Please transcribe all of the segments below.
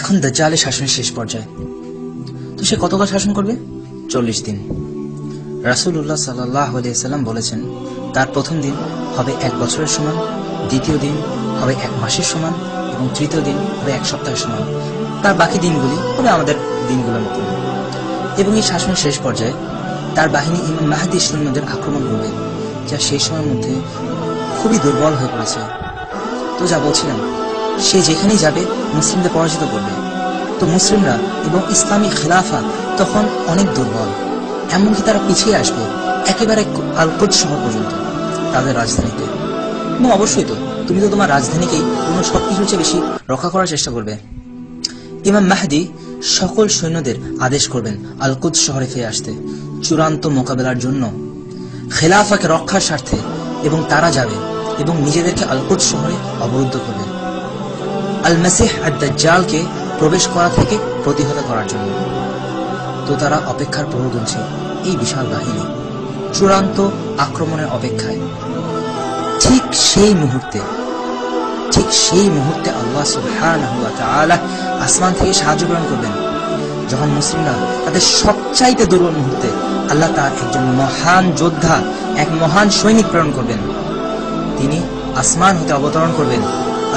এখন দাজ্জালের শাসনের শেষ পর্যায়ে। তো সে কতকাল শাসন করবে? 40 দিন। রাসূলুল্লাহ সাল্লাল্লাহু আলাইহি ওয়াসাল্লাম বলেছেন, তার প্রথম দিন হবে 1 বছরের সমান, দ্বিতীয় দিন হবে 1 মাসের সমান এবং তৃতীয় দিন হবে 1 সপ্তাহের সমান। তার বাকি দিনগুলি হবে আমাদের দিনগুলোর মতো। এবং এই শাসনের শেষ পর্যায়ে তার বাহিনী ইমাম মাহদী সৈন্যদের আক্রমণ করবে, যা সেই সময়ের মধ্যে খুবই দুর্বল হয়ে পড়েছে। তো যা বলছিলাম, সে যেখানেই যাবে মুসলিমদের পরাজিত করবে। তো মুসলিমরা এবং ইসলামী খিলাফা তখন অনেক দুর্বল, এমনকি তারা পিছিয়ে আসবে একেবারে আল-কুদস শহর পর্যন্ত, তাদের রাজধানীতে। এবং অবশ্যই তো তুমি তো তোমার রাজধানীকেই অন্য সবকিছুর চেয়ে বেশি রক্ষা করার চেষ্টা করবে। ইমাম মাহদী সকল সৈন্যদের আদেশ করবেন আল-কুদস শহরে ফিরে আসতে চূড়ান্ত মোকাবেলার জন্য, খেলাফাকে রক্ষার স্বার্থে। এবং তারা যাবে এবং নিজেদেরকে আল-কুদস শহরে অবরুদ্ধ করবে আল-মাসিহ আদ-দাজ্জালকে প্রবেশ করা থেকে প্রতিহত করার জন্য। তো তারা অপেক্ষার প্রহর গুনছে, এই বিশাল বাহিনী চূড়ান্ত আক্রমণের অপেক্ষায়। ঠিক সেই মুহূর্তে আল্লাহ সুবহানাহু ওয়া তাআলা আসমান থেকে সাহায্য প্রেরণ করবেন, যখন মুসলিমরা তাদের সবচাইতে দুর্বল মুহূর্তে আল্লাহ তার একজন মহান যোদ্ধা, এক মহান সৈনিক প্রেরণ করবেন। তিনি আসমান হতে অবতরণ করবেন।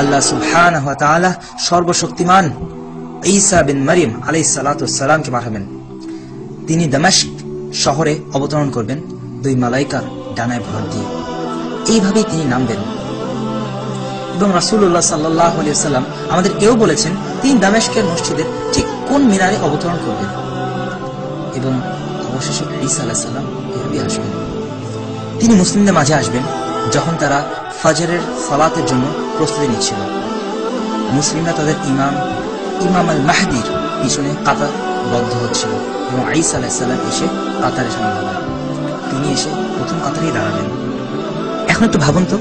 আল্লাহ সুবহানাহু ওয়া তাআলা সর্বশক্তিমান ঈসা বিন মারইয়াম আলাইহিস সালাতু ওয়াস সালামকে পাঠাবেন। তিনি দামেস্ক শহরে অবতরণ করবেন 2 মালাইকার ডানায় ভর দিয়ে। এইভাবেই তিনি নামবেন। এবং রাসূলুল্লাহ সাল্লাল্লাহু আলাইহি ওয়াসাল্লাম আমাদের এও বলেছেন, তিনি দামেস্কের মসজিদের ঠিক কোন মিনারে অবতরণ করবেন। এবং অবশেষে ঈসা আলাইহিস সালাম এভাবেই আসবেন। তিনি মুসলিমদের মাঝে আসবেন যখন তারা ফজরের সালাতের জন্য প্রস্তুতি নিচ্ছিল। মুসলিমরা তাদের ইমাম আল মাহদির পিছনে কাতারবদ্ধ হচ্ছিল এবং ঈসা আলাইহিস সালাম এসে কাতারে সামিল হবেন। তিনি এসে প্রথম কাতারেই দাঁড়াবেন। এখন একটু ভাবুন তো,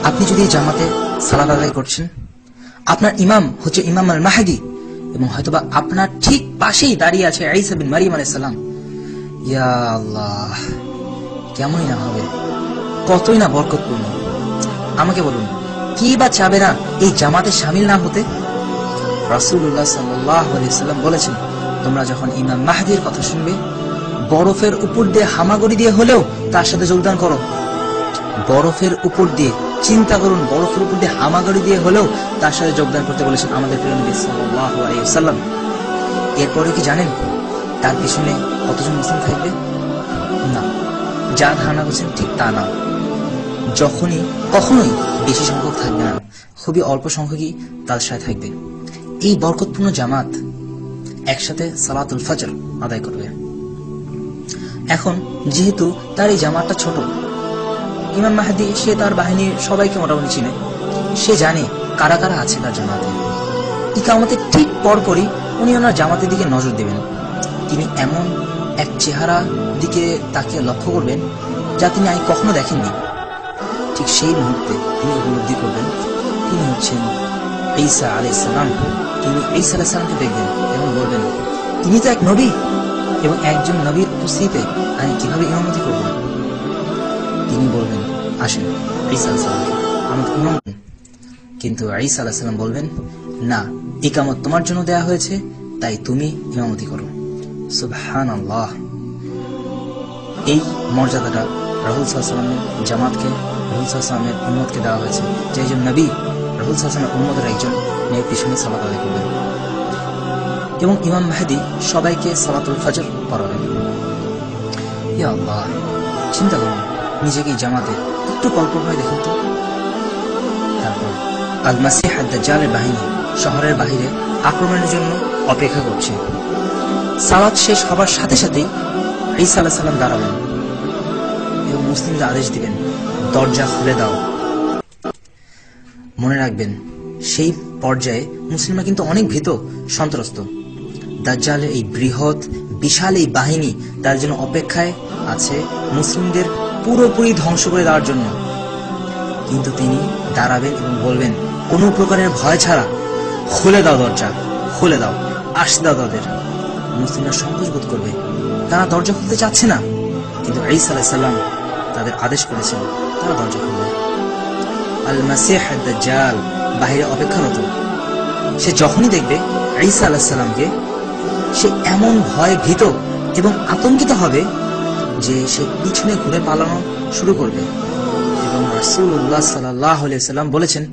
আপনি যদি জামাতে সালাত আদায় করছেন, আপনার ইমাম হচ্ছে ইমাম আল মাহদি এবং হয়তোবা আপনার ঠিক পাশেই দাঁড়িয়ে আছে ঈসা বিন মারইয়াম আলাইহিস সালাম। ইয়া আল্লাহ, কেমনই না হবে, কতই না বরকতপূর্ণ। আমাকে বলুন, কি বা চাবে না এই জামাতে শামিল না হতে? রাসূলুল্লাহ সাল্লাল্লাহু আলাইহি ওয়াসাল্লাম বলেছেন, তোমরা যখন ইমাম মাহদির কথা শুনবে, বরফের উপর দিয়ে হামাগুড়ি দিয়ে হলেও তার সাথে যোগদান করো। বরফের উপর দিয়ে, চিন্তা করুন, বরফের উপর দিয়ে হামাগুড়ি দিয়ে হলেও তার সাথে যোগদান করতে বলেছেন আমাদের প্রিয় নবী সাল্লাল্লাহু আলাইহি ওয়াসাল্লাম। এরপরে কি জানেন তার পিছনে কতজন মুসলিম থাকবে? না, যা ধারণা করছেন ঠিক তা না। কখনোই বেশি সংখ্যক থাকবে না, খুবই অল্প সংখ্যকই তার সাথে থাকবে। এই বরকতপূর্ণ জামাত একসাথে সালাতুল ফজর আদায় করবে। এখন যেহেতু তার এই জামাতটা ছোট, ইমাম মাহদী সে তার বাহিনীর সবাইকে মোটামুটি চিনে, সে জানে কারা কারা আছে তার জামাতে। ইকামতের ঠিক পরপরই উনি ওনার জামাতের দিকে নজর দেবেন। তিনি এমন এক চেহারা দিকে তাকে লক্ষ্য করবেন যা তিনি আগে কখনো দেখেননি। ঠিক সেই মুহূর্তে তিনি উপলব্ধি করবেন তিনি হচ্ছেন ঈসা আলাইহিস সালাম। তিনি ঈসা আলাইহিস সালামকে দেখবেন এবং বলবেন, তিনি তো এক নবী, এবং একজন নবীর উপস্থিতিতে আমি কিভাবে ইমামতি করব? তিনি বলবেন, আসেন ঈসা আলাইহিস সালামকে আমাকে ইমাম করুন। কিন্তু ঈসা আলাইহিস সালাম বলবেন, না, ইকামত তোমার জন্য দেয়া হয়েছে, তাই তুমি ইমামতি করো। সুবহানাল্লাহ। এই মর্যাদাটা রাসূল সাল্লাল্লাহু আলাইহি ওয়াসাল্লামের জামাতকে, রাসূল সাল্লাল্লাহু আলাইহি ওয়াসাল্লামের উম্মতকে দেওয়া হয়েছে, যে একজন নবী রাসূল সাল্লাল্লাহু আলাইহি ওয়াসাল্লামের উম্মতের একজন নেই পিছনে সালাত আদায় করবেন। এবং ইমাম মাহদী সবাইকে সালাতুল ফজর পড়াবেন। ইয়া আল্লাহ, চিন্তা করুন নিজেকে জামাতে, একটু কল্পনায় দেখুন তো। তারপর আল মাসিহ আদ-দাজ্জালের বাহিনী শহরের বাহিরে আক্রমণের জন্য অপেক্ষা করছে। সালাত শেষ হবার সাথে সাথেই ঈসা আলাইহিস সালাম দাঁড়াবেন এবং মুসলিমদের আদেশ দিবেন, দরজা খুলে দাও। মনে রাখবেন, সেই পর্যায়ে মুসলিমরা কিন্তু অনেক ভীত, সন্ত্রস্ত। দাজ্জালের এই বৃহৎ বিশাল এই বাহিনী তার জন্য অপেক্ষায় আছে মুসলিমদের পুরোপুরি ধ্বংস করে দেওয়ার জন্য। কিন্তু তিনি দাঁড়াবেন এবং বলবেন, কোনো প্রকারের ভয় ছাড়া, খুলে দাও দরজা, খুলে দাও, আসতে দাও তাদের। মুসলিমরা সংকোচ বোধ করবে, তারা দরজা খুলতে চাচ্ছে না, কিন্তু ঈসা আলাইহিস সালাম তাদের আদেশ করেছেন, তারা দরজা খুলবে। আল মাসিহ আদ-দাজ্জাল বাহিরে অপেক্ষারত। সে যখনই দেখবে ঈসা আলাইহিস সালামকে, সে এমন ভয় ভীত এবং আতঙ্কিত হবে যে সে পিছনে ঘুরে পালানো শুরু করবে। এবং রাসূলুল্লাহ সাল্লাল্লাহু আলাইহি সাল্লাম বলেছেন,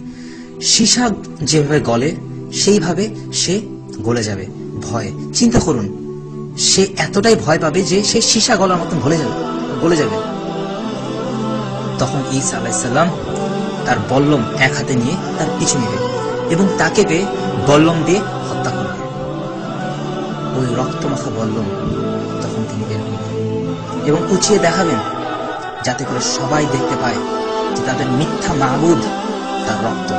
সীসা যেভাবে গলে সেইভাবে সে গলে যাবে ভয়ে। চিন্তা করুন, সে এতটাই ভয় পাবে যে সে সীসা গলার মতন গলে যাবে। তখন ঈসা আলাইহিস সালাম তার বল্লম এক হাতে নিয়ে তার পিছু নেবে এবং তাকে পেয়ে বল্লম দিয়ে হত্যা করবে। ওই রক্তমাখা বল্লম তখন তিনি বের করবেন এবং উঁচিয়ে দেখাবেন, যাতে করে সবাই দেখতে পায় যে তাদের মিথ্যা মাবুদ তার রক্ত।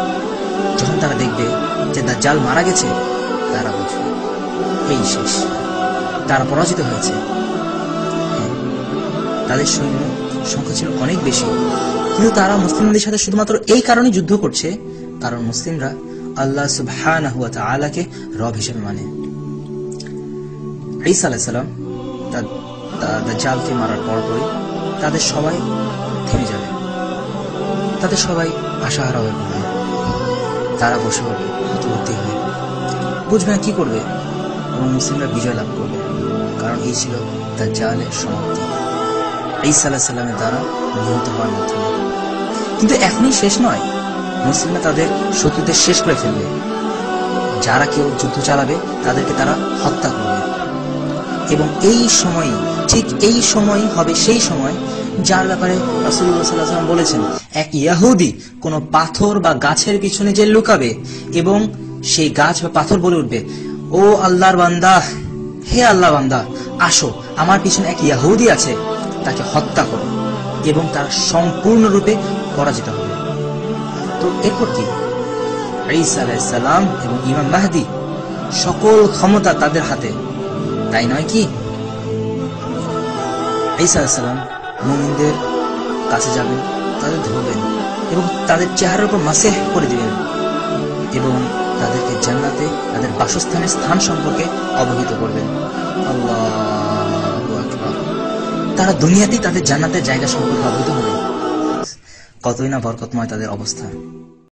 যখন তারা দেখবে যে দাজ্জাল মারা গেছে, তারা বুঝবে এই শেষ, তারা পরাজিত হয়েছে। তাদের সৈন্য সংখ্যা ছিল অনেক বেশি, কিন্তু তারা মুসলিমদের সাথে শুধুমাত্র এই কারণে যুদ্ধ করছে কারণ মুসলিমরা আল্লাহ সুবহানাহু ওয়া তাআলাকে রব হিসেবে মানে। ঈসা আলাইহিস সালাম দাজ্জালকে মারার পরপরই তাদের সবাই থেমে যাবে, তাদের সবাই আশাহারা হয়ে পড়বে। তারা বসে পড়বে হতবুদ্ধি হয়ে, বুঝবে না কি করবে, এবং মুসলিমরা বিজয় লাভ করবে, কারণ এই ছিল দাজ্জালের সমাপ্তি ঈসা আলাইহিস সালামের দ্বারা নিহত হওয়ার মাধ্যমে। কিন্তু এখনই শেষ নয়, মুসলিমরা তাদের শত্রুদের শেষ করে ফেলবে। যারা কেউ যুদ্ধ চালাবে তাদেরকে তারা হত্যা করবে। এবং এই সময়, ঠিক এই সময় হবে সেই সময় যার ব্যাপারে রাসূলুল্লাহ সাল্লাল্লাহু আলাইহি ওয়াসাল্লাম বলেছেন, এক ইহুদি কোন পাথর বা গাছের পিছনে যে লুকাবে এবং সেই গাছ বা পাথর বলে উঠবে, ও আল্লাহর বান্দা, হে আল্লাহ বান্দা, আসো, আমার পিছনে এক ইহুদি আছে, তাকে হত্যা করো, এবং তার সম্পূর্ণরূপে পরাজিত হবে। তো এরপর কি? ঈসা আলাইহিস সালাম এবং ইমাম মাহদী, সকল ক্ষমতা তাদের হাতে, তাই নয় কি? ঈসা আলাইহিস সালাম মুমিনদের কাছে যাবেন, তাদের ধরবেন এবং তাদের চেহারার উপর মাসেহ করে দিবেন এবং তাদেরকে জান্নাতে তাদের বাসস্থানের স্থান সম্পর্কে অবহিত করবেন। আল্লাহু আকবার। তারা দুনিয়াতেই তাদের জান্নাতের জায়গা সম্পর্কে অবহিত হবে। কতই না বরকতময় তাদের অবস্থা।